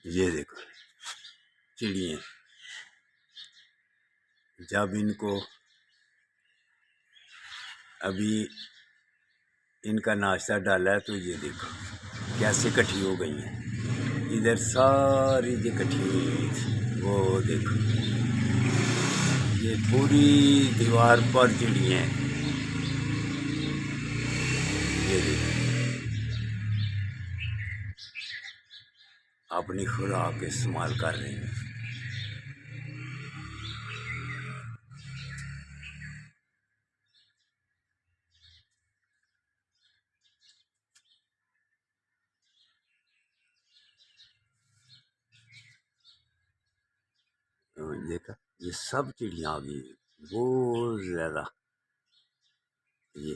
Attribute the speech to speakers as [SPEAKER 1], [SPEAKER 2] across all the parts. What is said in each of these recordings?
[SPEAKER 1] یہ دیکھو چڑیاں، جب ان کو ابھی ان کا ناشتہ ڈالا ہے تو یہ دیکھو کیسے کٹھی ہو گئی ہیں، ادھر ساری یہ کٹھی ہوئی تھی، وہ دیکھو یہ پوری دیوار پر چڑیاں ہیں، یہ دیکھو اپنی خوراک استعمال کر رہی ہیں۔ دیکھا یہ سب چڑیاں آ گئی بہت زیادہ، یہ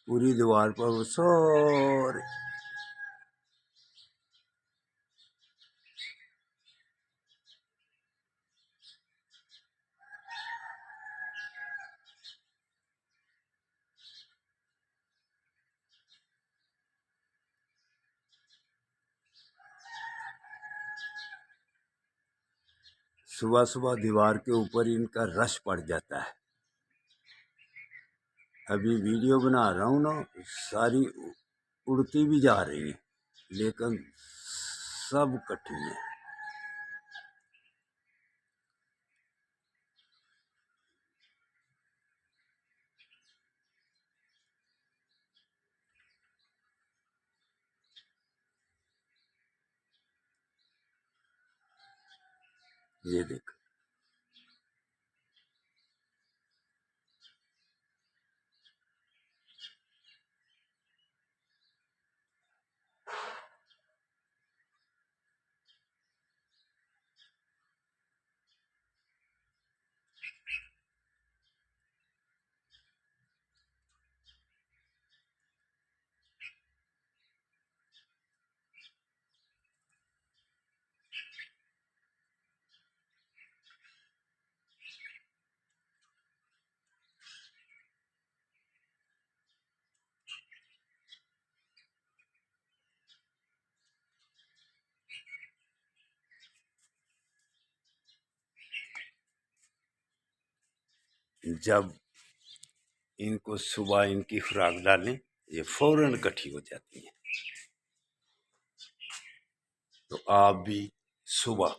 [SPEAKER 1] پوری دیوار پر وہ سارے صبح صبح دیوار کے اوپر ان کا رش پڑ جاتا ہے۔ ابھی ویڈیو بنا رہا ہوں نا، ساری اڑتی بھی جا رہی ہیں لیکن سب کٹھی ہیں۔ یہ دیکھ جب ان کو صبح ان کی خوراک ڈالیں یہ فوراً کٹھی ہو جاتی ہیں، تو آپ بھی صبح